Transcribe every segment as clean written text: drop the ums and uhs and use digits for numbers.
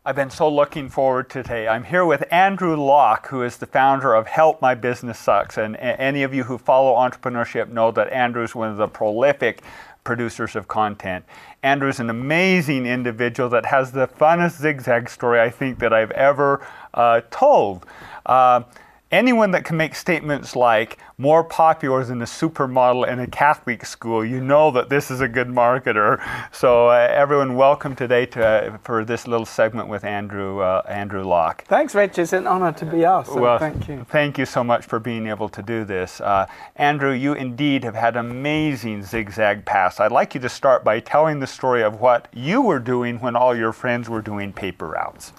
I've been so looking forward to today. I'm here with Andrew Locke, who is the founder of Help My Business Sucks. And any of you who follow entrepreneurship know that Andrew's one of the prolific producers of content. Andrew's an amazing individual that has the funnest zigzag story I think that I've ever told. Anyone that can make statements like more popular than a supermodel in a Catholic school, you know that this is a good marketer. So everyone, welcome today for this little segment with Andrew Locke. Thanks, Rich. It's an honor to be asked. So thank you. Thank you so much for being able to do this. Andrew, you indeed have had an amazing zigzag past. I'd like you to start by telling the story of what you were doing when all your friends were doing paper routes.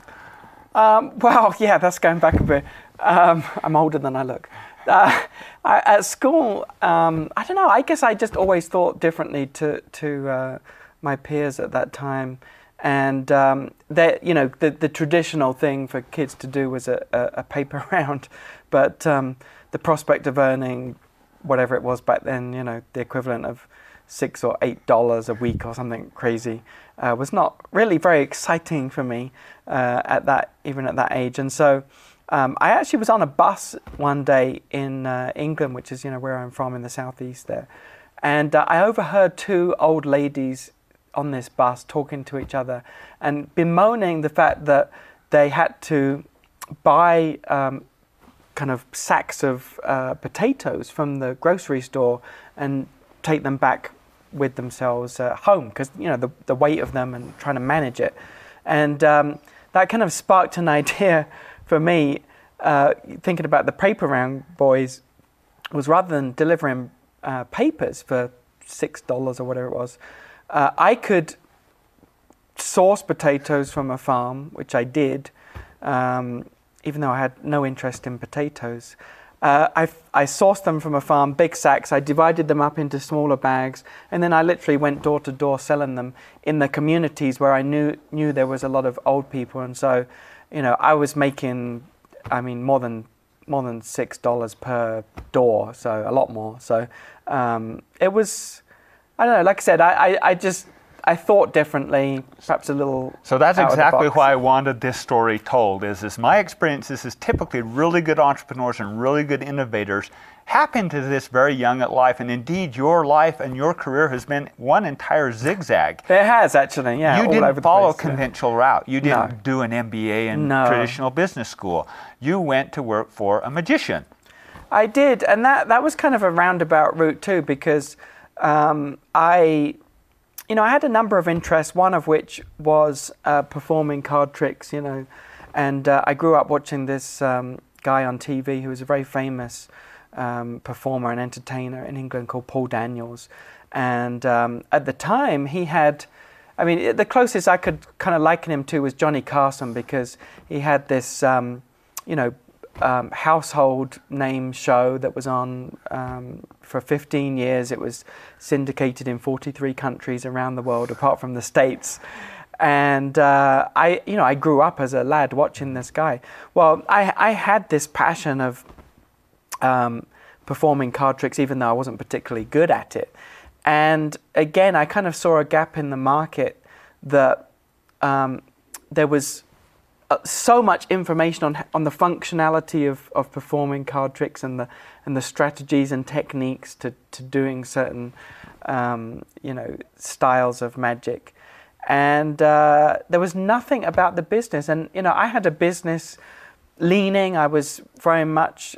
Well, yeah, that's going back a bit. I'm older than I look. At school, I don't know, I guess I just always thought differently to my peers at that time. And, the traditional thing for kids to do was a paper round. But the prospect of earning whatever it was back then, the equivalent of $6 or $8 a week or something crazy, was not really very exciting for me even at that age. And so I actually was on a bus one day in England, which is where I'm from in the southeast there, and I overheard two old ladies on this bus talking to each other and bemoaning the fact that they had to buy kind of sacks of potatoes from the grocery store and take them back with themselves home because the weight of them and trying to manage it. And that kind of sparked an idea for me, thinking about the paper round boys, was rather than delivering papers for $6 or whatever it was, I could source potatoes from a farm, which I did, even though I had no interest in potatoes. I sourced them from a farm, big sacks. I divided them up into smaller bags, and then I literally went door to door selling them in the communities where I knew there was a lot of old people. And so, I was making, more than $6 per door, so a lot more. So it was, I don't know. Like I said, I thought differently, perhaps a little. So that's exactly why I wanted this story told. Is my experience is typically really good entrepreneurs and really good innovators happen to this very young at life, and indeed your life and your career has been one entire zigzag. It has actually, yeah. You didn't follow a conventional route. You didn't do an MBA in traditional business school. You went to work for a magician. I did, and that was kind of a roundabout route too, because I had a number of interests, one of which was performing card tricks, and I grew up watching this guy on TV who was a very famous performer and entertainer in England called Paul Daniels. And at the time, he had, the closest I could kind of liken him to was Johnny Carson, because he had this, household name show that was on for 15 years. It was syndicated in 43 countries around the world, apart from the States. And I grew up as a lad watching this guy. Well, I had this passion of performing card tricks, even though I wasn't particularly good at it. And again, I kind of saw a gap in the market that there was so much information on the functionality of performing card tricks and the strategies and techniques to doing certain styles of magic, and there was nothing about the business. And I had a business leaning. I was very much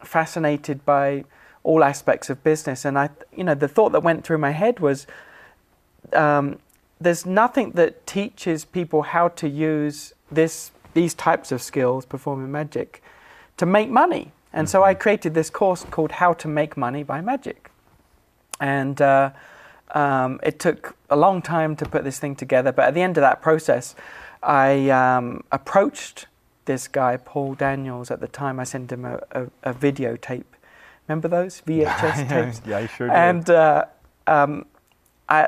fascinated by all aspects of business, and the thought that went through my head was, there's nothing that teaches people how to use these types of skills, performing magic, to make money. And so I created this course called How to Make Money by Magic. And it took a long time to put this thing together, but at the end of that process, I approached this guy, Paul Daniels. At the time, I sent him a videotape. Remember those VHS tapes? Yeah, I sure do. And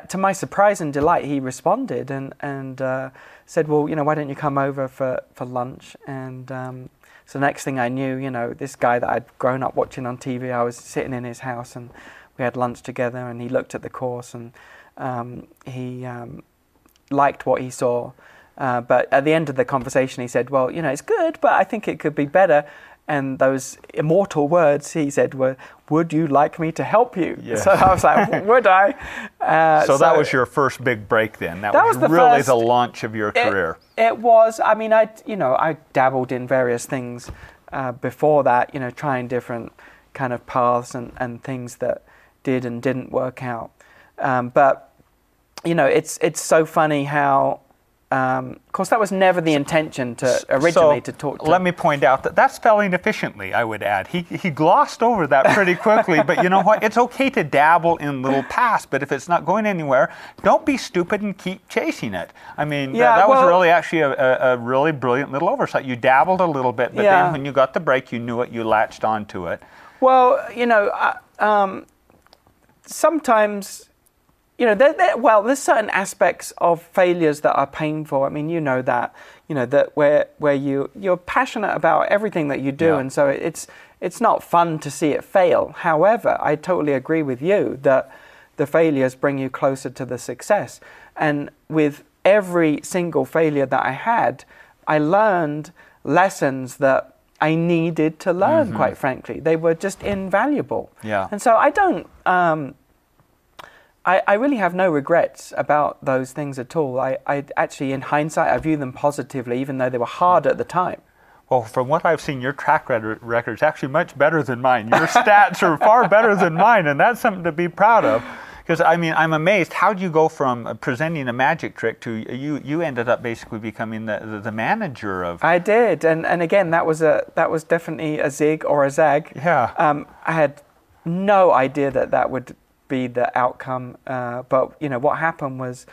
to my surprise and delight, he responded and said, well, why don't you come over for lunch? And so the next thing I knew, this guy that I'd grown up watching on TV, I was sitting in his house and we had lunch together, and he looked at the course and he liked what he saw. But at the end of the conversation, he said, well, it's good, but I think it could be better. And those immortal words he said were, would you like me to help you? Yes. So I was like, would I? So that was your first big break then? That was the really first, the launch of your career? It was. I mean, I dabbled in various things before that, trying different kind of paths and things that did and didn't work out. But, it's so funny how... of course, that was never the intention originally to talk to. Let me point out that's spelling efficiently, I would add. He glossed over that pretty quickly, but you know what? It's okay to dabble in little paths, but if it's not going anywhere, don't be stupid and keep chasing it. I mean, that was really actually a really brilliant little oversight. You dabbled a little bit, but then when you got the break, you knew it, you latched onto it. Well, sometimes... there's certain aspects of failures that are painful. I mean, that where you're passionate about everything that you do, and so it's not fun to see it fail. However, I totally agree with you that the failures bring you closer to the success. And with every single failure that I had, I learned lessons that I needed to learn. Quite frankly, they were just invaluable. Yeah. And so I don't. I really have no regrets about those things at all. I actually, in hindsight, I view them positively, even though they were hard at the time. Well, from what I've seen, your track record is actually much better than mine. Your stats are far better than mine, and that's something to be proud of. Because, I mean, I'm amazed. How do you go from presenting a magic trick to you ended up basically becoming the manager of... I did, and again, that was definitely a zig or a zag. Yeah. I had no idea that would be the outcome, but what happened was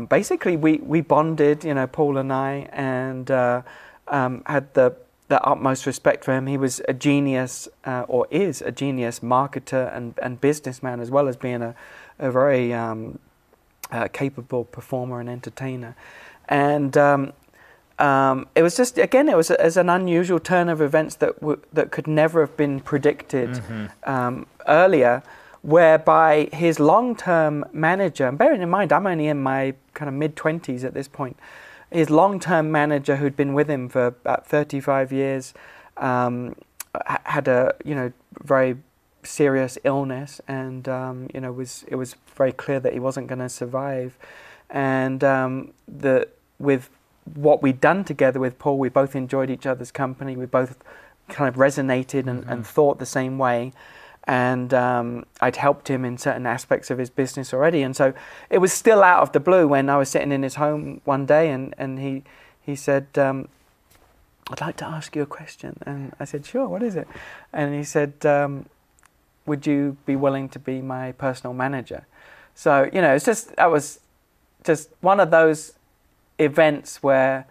basically we bonded, Paul and I, and had the utmost respect for him. He was a genius, or is a genius marketer and businessman, as well as being a very capable performer and entertainer. And it was just, again, it was an unusual turn of events that could never have been predicted earlier, whereby his long-term manager, and bearing in mind I'm only in my kind of mid-20s at this point, his long-term manager who'd been with him for about 35 years had a very serious illness, and it was very clear that he wasn't going to survive. And with what we'd done together with Paul, we both enjoyed each other's company. We both kind of resonated and thought the same way. And I'd helped him in certain aspects of his business already. And so it was still out of the blue when I was sitting in his home one day, and he said, I'd like to ask you a question. And I said, sure, what is it? And he said, would you be willing to be my personal manager? So, that was just one of those events where,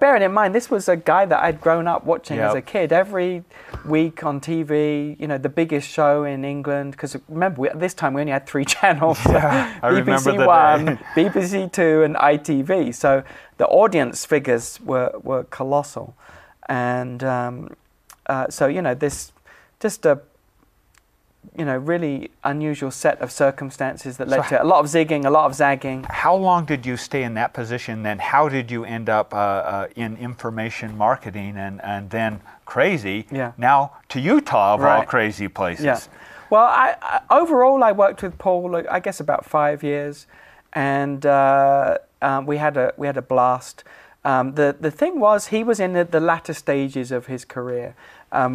bearing in mind, this was a guy that I'd grown up watching as a kid. Every week on TV, the biggest show in England, because remember, at this time we only had 3 channels. Yeah, I remember BBC One, BBC Two, and ITV. So the audience figures were colossal. And this just a really unusual set of circumstances that led to a lot of zigging, a lot of zagging. How long did you stay in that position then? How did you end up in information marketing and then crazy, now to Utah of all crazy places? Yeah. Well, I overall I worked with Paul, I guess, about 5 years, and we had a blast. The thing was, he was in the latter stages of his career.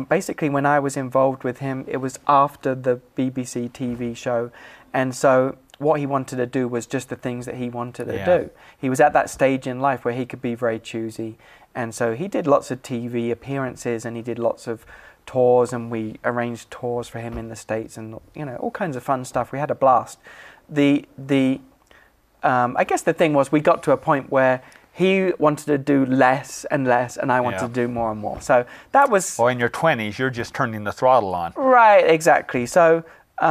Basically, when I was involved with him, it was after the BBC TV show, and so what he wanted to do was just the things that he wanted to do. He was at that stage in life where he could be very choosy, and so he did lots of TV appearances, and he did lots of tours, and we arranged tours for him in the States, and all kinds of fun stuff. We had a blast. I guess the thing was, we got to a point where he wanted to do less and less, and I wanted to do more and more. So that was... Well, in your 20s, you're just turning the throttle on. Right, exactly. So, he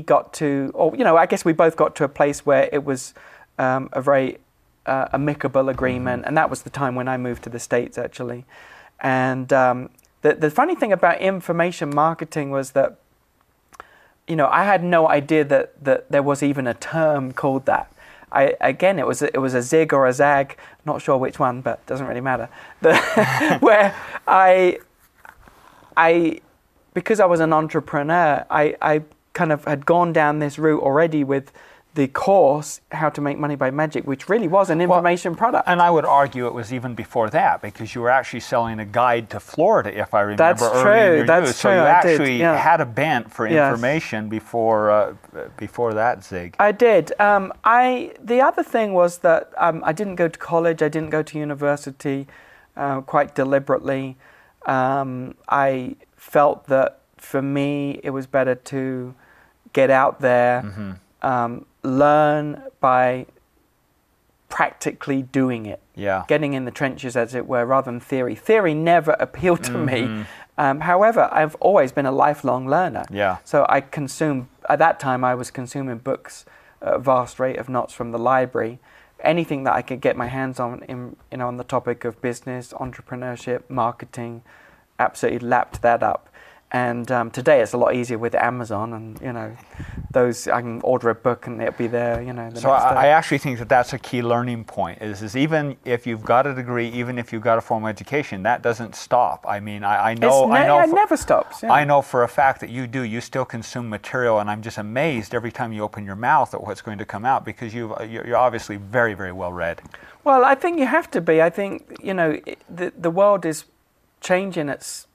got to... Or, I guess we both got to a place where it was a very amicable agreement, and that was the time when I moved to the States, actually. And the funny thing about information marketing was that, I had no idea that there was even a term called that. again, it was a zig or a zag, not sure which one, but doesn't really matter. Where because I was an entrepreneur, I kind of had gone down this route already with the course, How to Make Money by Magic, which really was an information product. And I would argue it was even before that, because you were actually selling a guide to Florida, if I remember. That's early true. in your That's youth. true. So you I actually did, had a bent for Yes. information before that zig. I did. The other thing was that I didn't go to college. I didn't go to university quite deliberately. I felt that for me it was better to get out there, learn by practically doing it, getting in the trenches, as it were, rather than theory. Theory never appealed to me. However, I've always been a lifelong learner. So I consume, at that time I was consuming books at a vast rate of knots from the library. Anything that I could get my hands on on the topic of business, entrepreneurship, marketing, absolutely lapped that up. And today it's a lot easier with Amazon, and those, I can order a book and it'll be there. The next day. I actually think that that's a key learning point. Is even if you've got a degree, even if you've got a formal education, that doesn't stop. I mean, I know. It never stops. Yeah. I know for a fact that you do. You still consume material, and I'm just amazed every time you open your mouth at what's going to come out, because you're obviously very, very well read. Well, I think you have to be. I think the world is changing at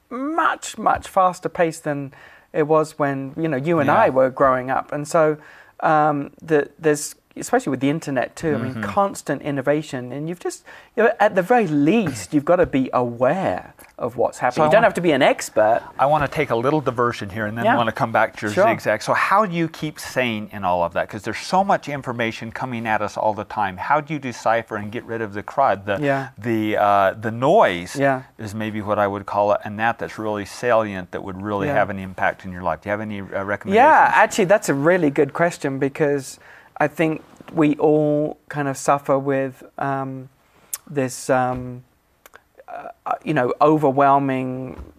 much, much faster pace than it was when you and I were growing up, and so there's, especially with the internet too. I mean, constant innovation, and you've just at the very least you've got to be aware of what's happening. You don't have to be an expert. I want to take a little diversion here, and then I want to come back to your zigzag. So how do you keep sane in all of that? Because there's so much information coming at us all the time. How do you decipher and get rid of the crud, the noise is maybe what I would call it, and that's really salient, that would really have an impact in your life? Do you have any recommendations? Yeah, actually, that's a really good question, because I think we all kind of suffer with this overwhelming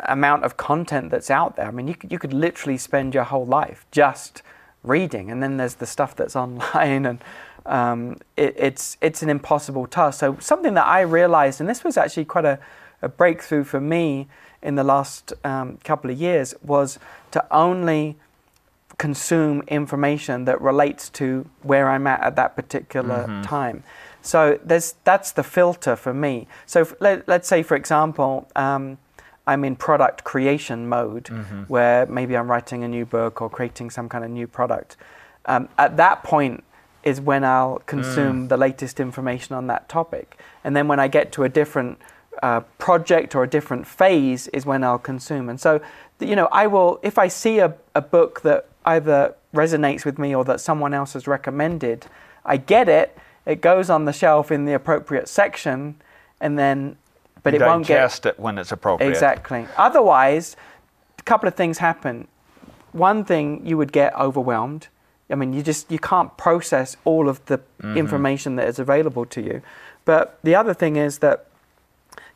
amount of content that's out there. I mean, you could literally spend your whole life just reading, and then there's the stuff that's online, and it's an impossible task. So something that I realized, and this was actually quite a breakthrough for me in the last couple of years, was to only consume information that relates to where I'm at that particular time. So that's the filter for me. So let's say, for example, I'm in product creation mode, where maybe I'm writing a new book or creating some kind of new product. At that point is when I'll consume the latest information on that topic. And then when I get to a different project or a different phase is when I'll consume. And so, I will, if I see a book that either resonates with me or that someone else has recommended, I get it, it goes on the shelf in the appropriate section, and then, but it won't get... Digest it when it's appropriate. Exactly. Otherwise, a couple of things happen. One thing, you would get overwhelmed. I mean, you can't process all of the information that is available to you. But the other thing is that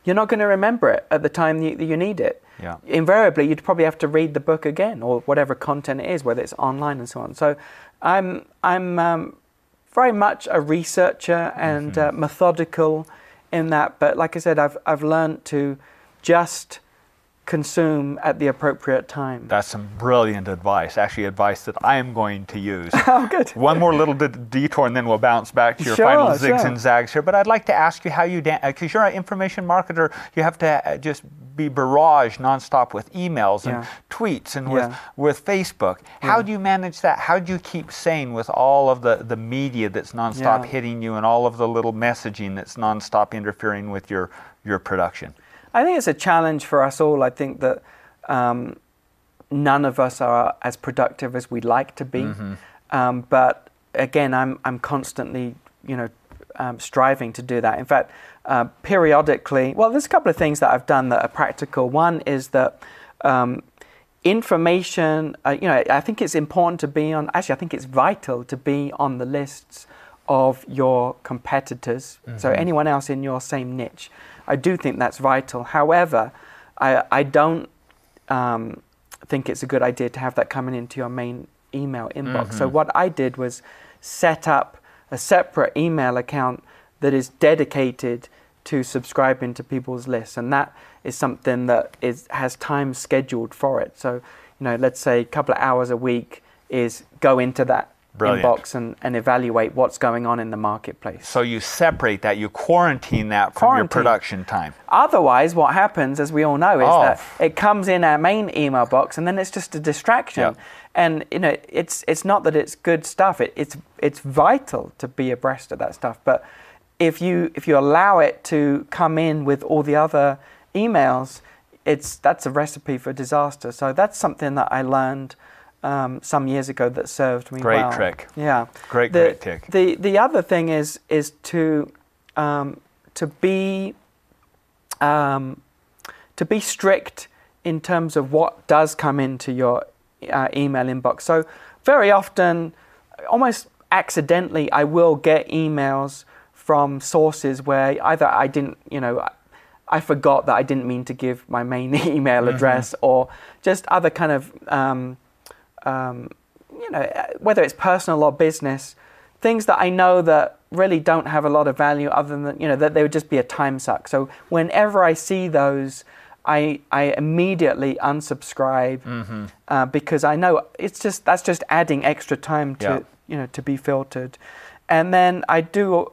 you're not going to remember it at the time you need it. Yeah. Invariably, you'd probably have to read the book again, or whatever content it is, whether it's online and so on. So I'm very much a researcher and methodical in that. But like I said, I've learned to just consume at the appropriate time. That's some brilliant advice, actually advice that I am going to use. Oh, good. One more little detour, and then we'll bounce back to your final zigs and zags here. But I'd like to ask you how you, because you're an information marketer, you have to just be barraged nonstop with emails and tweets and with Facebook. How do you manage that? How do you keep sane with all of the media that's nonstop hitting you, and all of the little messaging that's nonstop interfering with your production? I think it's a challenge for us all. I think that none of us are as productive as we'd like to be. But again, I'm constantly, striving to do that. In fact, periodically, well, there's a couple of things that I've done that are practical. One is that information, I think it's important to be on, actually, I think it's vital to be on the lists of your competitors. So anyone else in your same niche. I do think that's vital. However, I don't think it's a good idea to have that coming into your main email inbox. So what I did was set up a separate email account that is dedicated to subscribing to people's lists, and that is something that has time scheduled for it. So, let's say a couple of hours a week is go into that inbox and evaluate what's going on in the marketplace. So you separate that, you quarantine that from your production time. Otherwise, what happens, as we all know, is that it comes in our main email box and then it's just a distraction. Yep. And it's not that it's good stuff. It's vital to be abreast of that stuff. But if you allow it to come in with all the other emails, that's a recipe for disaster. So that's something that I learned some years ago that served me well. Great trick. Yeah. Great trick. The other thing is to be strict in terms of what does come into your email inbox. So very often, almost accidentally, I will get emails from sources where either I forgot that I didn't mean to give my main email address, or just other kind of whether it's personal or business, things that I know that really don't have a lot of value other than, that they would just be a time suck. So whenever I see those, I immediately unsubscribe because I know that's just adding extra time to to be filtered. And then I do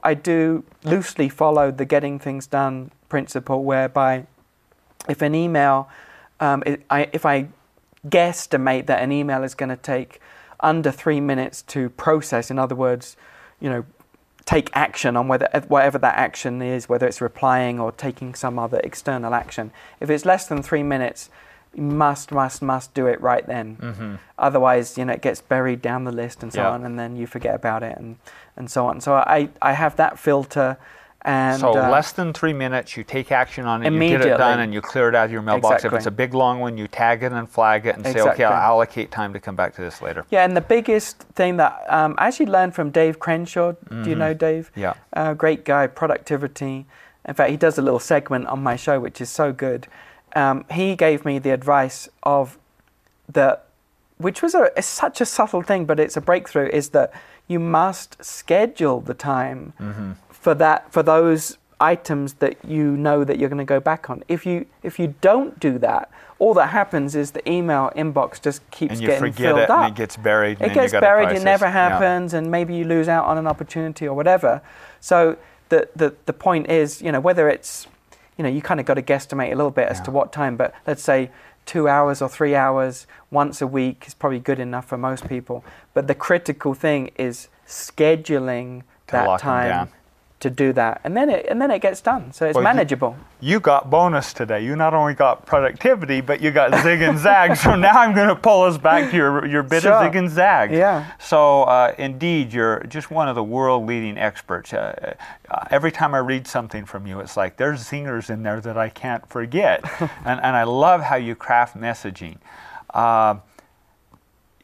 loosely follow the getting things done principle, whereby if an email, if I guesstimate that an email is going to take under 3 minutes to process, in other words, take action on whatever that action is, whether it's replying or taking some other external action. If it's less than 3 minutes, you must do it right then. Otherwise, it gets buried down the list and so on, and then you forget about it and so on. So I have that filter. And so less than 3 minutes, you take action on it, you get it done, and you clear it out of your mailbox. Exactly. If it's a big, long one, you tag it and flag it and say, okay, I'll allocate time to come back to this later. Yeah, and the biggest thing that I actually learned from Dave Crenshaw. Do you know Dave? Yeah. Great guy, productivity. In fact, he does a little segment on my show, which is so good. He gave me the advice of which was it's such a subtle thing, but it's a breakthrough, is that you must schedule the time for those items that that you're going to go back on. If you don't do that, all that happens is the email inbox just keeps getting filled up. And it gets buried. It gets buried. It never happens, and maybe you lose out on an opportunity or whatever. So the point is, whether it's, you kind of got to guesstimate a little bit as to what time. But let's say 2 hours or 3 hours once a week is probably good enough for most people. But the critical thing is scheduling that time to do that, and then it gets done. So it's manageable. You got bonus today. You not only got productivity, but you got zig and zag. So now I'm going to pull us back to your bit of zig and zag. Yeah. So indeed, you're just one of the world-leading experts. Every time I read something from you, it's like there's zingers in there that I can't forget, and I love how you craft messaging.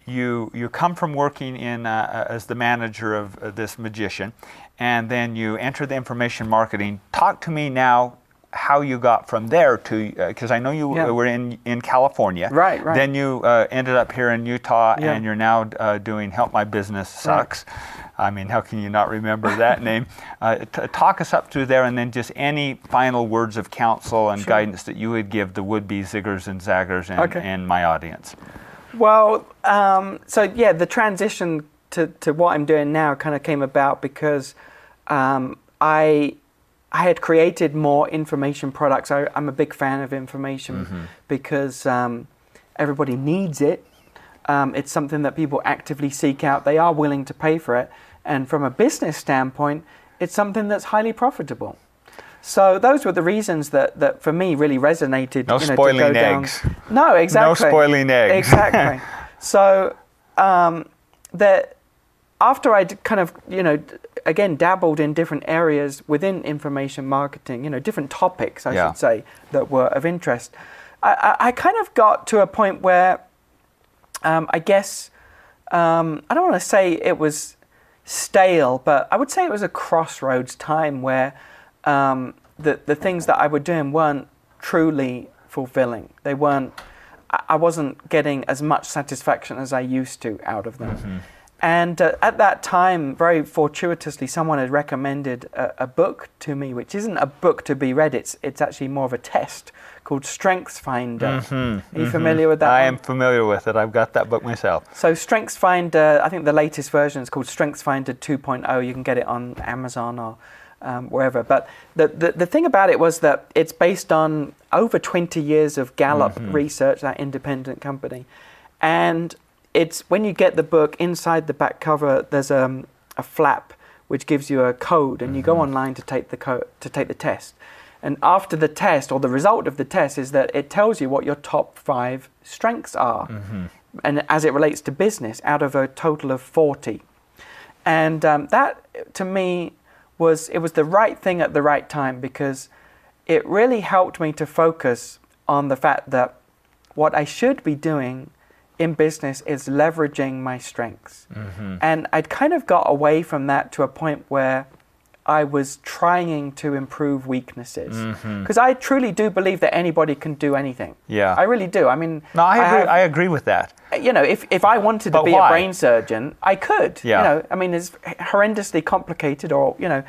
You come from working in as the manager of this magician, and then you enter the information marketing. Talk to me now how you got from there to, because I know you were in California. Right. Then you ended up here in Utah, and you're now doing Help My Business Sucks. Right. I mean, how can you not remember that name? Talk us up through there, and then just any final words of counsel and guidance that you would give the would-be ziggers and zaggers and my audience. Well, the transition to what I'm doing now kind of came about because I had created more information products. I'm a big fan of information because everybody needs it. It's something that people actively seek out. They are willing to pay for it. And from a business standpoint, it's something that's highly profitable. So those were the reasons that for me really resonated. No spoiling eggs. No, exactly. No spoiling eggs. Exactly. So that after I kind of, again, dabbled in different areas within information marketing, different topics, I should say, that were of interest, I kind of got to a point where I guess, I don't want to say it was stale, but I would say it was a crossroads time where the things that I were doing weren't truly fulfilling. I wasn't getting as much satisfaction as I used to out of them. And at that time, very fortuitously, someone had recommended a book to me, which isn't a book to be read. It's actually more of a test called StrengthsFinder. Are you familiar with that? I am familiar with it. I've got that book myself. So StrengthsFinder, I think the latest version is called StrengthsFinder 2.0. You can get it on Amazon or wherever. But the thing about it was that it's based on over 20 years of Gallup research, that independent company. And it's when you get the book, inside the back cover, there's a flap which gives you a code, and you go online to take the test. And after the test, or the result of the test, is that it tells you what your top 5 strengths are, and as it relates to business, out of a total of 40. And that, to me, was the right thing at the right time, because it really helped me to focus on the fact that what I should be doing in business is leveraging my strengths. And I'd kind of got away from that to a point where I was trying to improve weaknesses. Because I truly do believe that anybody can do anything. Yeah. I really do. I mean... No, I agree with that. You know, if I wanted to be a brain surgeon, I could. Yeah. You know, I mean, it's horrendously complicated, or, you know,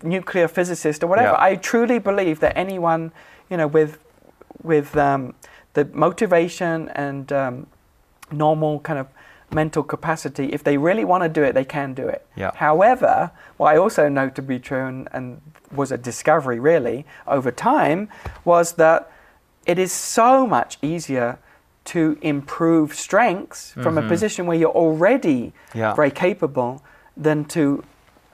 nuclear physicist or whatever. Yeah. I truly believe that anyone, you know, with the motivation and normal kind of mental capacity, if they really want to do it, they can do it. Yeah. However, what I also know to be true, and was a discovery really over time, was that it is so much easier to improve strengths from a position where you're already very capable than to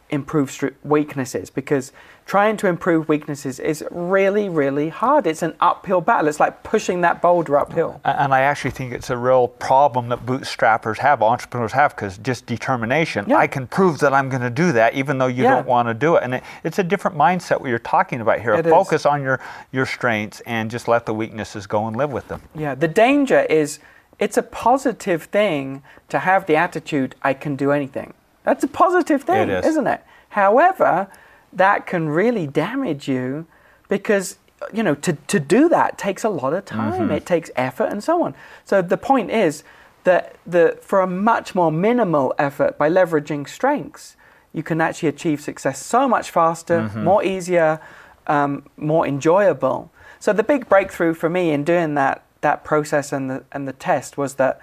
improve weaknesses, because trying to improve weaknesses is really, really hard. It's an uphill battle. It's like pushing that boulder uphill. And I actually think it's a real problem that bootstrappers have, entrepreneurs have, because just determination. I can prove that I'm going to do that even though you don't want to do it. And it's a different mindset what you're talking about here. Focus on your strengths and just let the weaknesses go and live with them. Yeah, the danger is it's a positive thing to have the attitude, I can do anything. That's a positive thing, isn't it? However, that can really damage you, because, you know, to do that takes a lot of time. It takes effort and so on. So the point is that for a much more minimal effort, by leveraging strengths, you can actually achieve success so much faster, more easier, more enjoyable. So the big breakthrough for me in doing that process and the test was that,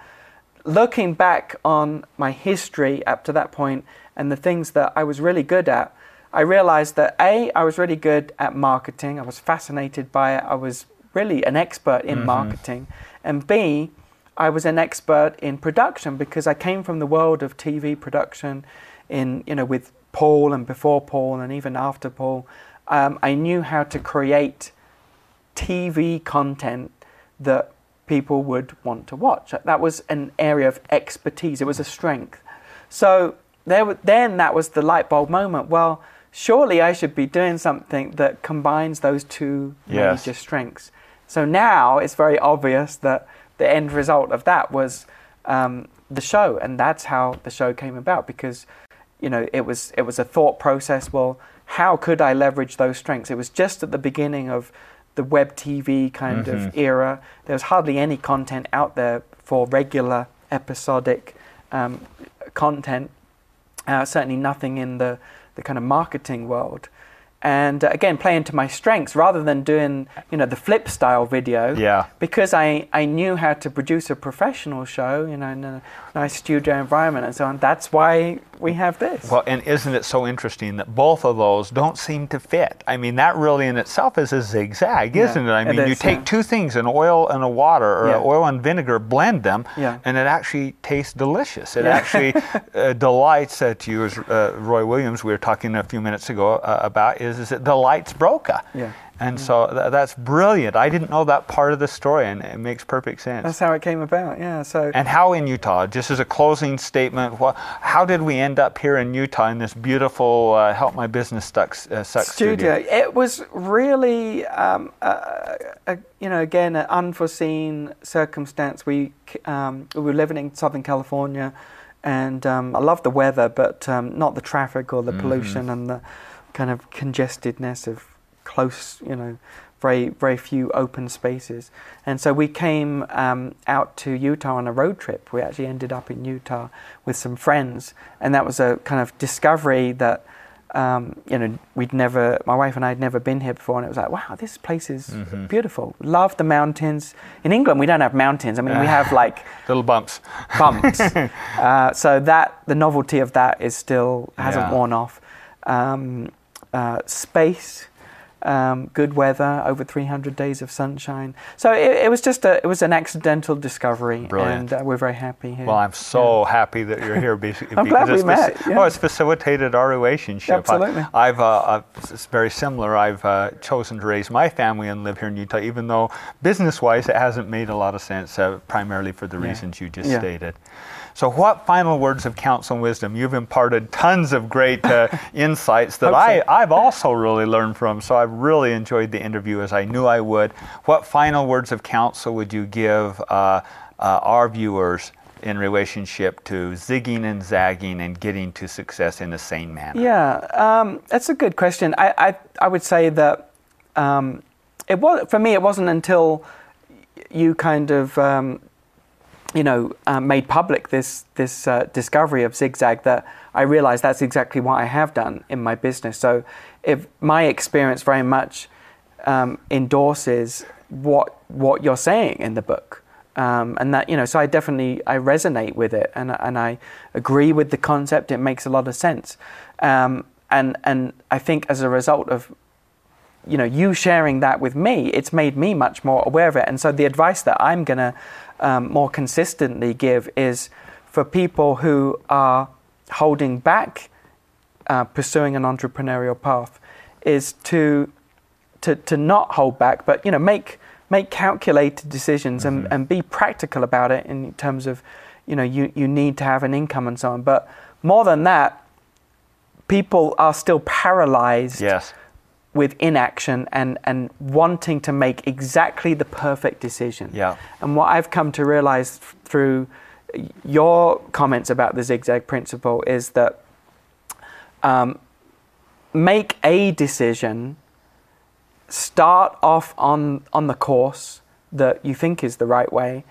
looking back on my history up to that point and the things that I was really good at, I realized that I was really good at marketing. I was fascinated by it. I was really an expert in marketing. And B, I was an expert in production, because I came from the world of TV production with Paul and before Paul and even after Paul. I knew how to create TV content that people would want to watch. That was an area of expertise. It was a strength. So then that was the light bulb moment. Well, surely I should be doing something that combines those two major strengths. So now it's very obvious that the end result of that was the show, and that's how the show came about, because, you know, it was a thought process. Well, how could I leverage those strengths? It was just at the beginning of the web TV kind of era. There was hardly any content out there for regular episodic content. Certainly nothing in the kind of marketing world. And again, playing to my strengths rather than doing, you know, the flip style video. Yeah. Because I knew how to produce a professional show, you know, in a nice studio environment and so on. That's why we have this. Well, and isn't it so interesting that both of those don't seem to fit? I mean, that really in itself is a zigzag, isn't it? I mean, you take two things, an oil and a water, or oil and vinegar, blend them, and it actually tastes delicious. It actually delights, to use Roy Williams, we were talking a few minutes ago about, is it delights Broca. And so that's brilliant. I didn't know that part of the story, and it makes perfect sense. That's how it came about, So. And how in Utah, just as a closing statement, how did we end up here in Utah in this beautiful Help My Business Suck studio? It was really, you know, again, an unforeseen circumstance. We were living in Southern California, and I love the weather, but not the traffic or the pollution and the kind of congestedness of close, you know, very, very few open spaces. And so we came out to Utah on a road trip. We actually ended up in Utah with some friends, and that was a kind of discovery that my wife and I had never been here before, and it was like, wow, this place is beautiful. Love the mountains. In England, we don't have mountains. I mean, we have like little bumps. So that the novelty of that is still hasn't worn off. Space. Good weather, over 300 days of sunshine. So it was an accidental discovery. Brilliant. And we're very happy here. Well, I'm so happy that you're here because I'm glad we met. It's facilitated our relationship. Absolutely. It's very similar. I've chosen to raise my family and live here in Utah, even though business-wise it hasn't made a lot of sense, primarily for the reasons you just stated. So what final words of counsel and wisdom? You've imparted tons of great insights that I've also really learned from, so I've really enjoyed the interview as I knew I would. What final words of counsel would you give our viewers in relationship to zigging and zagging and getting to success in a sane manner? Yeah, that's a good question. I would say that for me, it wasn't until you kind of made public this discovery of Zigzag that I realized that's exactly what I have done in my business. So if my experience very much endorses what you're saying in the book, and that, so I resonate with it, and I agree with the concept. It makes a lot of sense, and I think as a result of you sharing that with me, it's made me much more aware of it. And so the advice that I'm going to more consistently give is for people who are holding back pursuing an entrepreneurial path is to not hold back, but make calculated decisions and be practical about it in terms of you need to have an income and so on. But more than that, people are still paralyzed with inaction and wanting to make exactly the perfect decision. Yeah. And what I've come to realize through your comments about the zigzag principle is that make a decision, start off on the course that you think is the right way,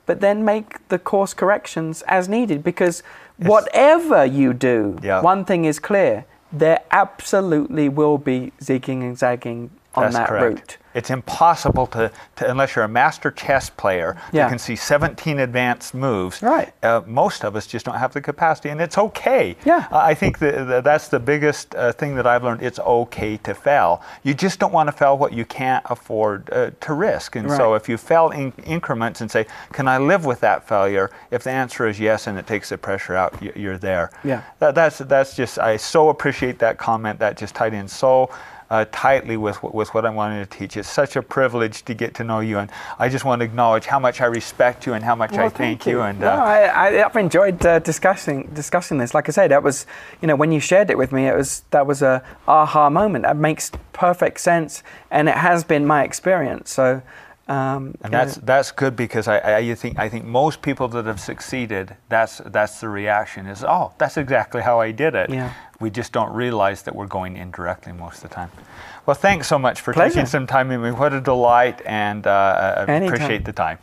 but then make the course corrections as needed, because whatever you do, one thing is clear: there absolutely will be zigging and zagging on that route. It's impossible to unless you're a master chess player, you can see 17 advanced moves. Right. Most of us just don't have the capacity, and it's okay. Yeah. I think that's the biggest thing that I've learned. It's okay to fail. You just don't want to fail what you can't afford to risk. And so if you fail in increments and say, can I live with that failure? If the answer is yes and it takes the pressure out, you're there. Yeah. That's just, I so appreciate that comment. That just tied in so tightly with what I'm wanting to teach. It's such a privilege to get to know you, and I just want to acknowledge how much I respect you and how much I thank you. And I've enjoyed discussing this. Like I said, that was, when you shared it with me, that was a aha moment. That makes perfect sense, and it has been my experience. So. And that's good, because I think most people that have succeeded, that's the reaction is, oh, that's exactly how I did it. Yeah. We just don't realize that we're going indirectly most of the time. Well, thanks so much for Pleasure. taking some time with me. What a delight, and I appreciate the time.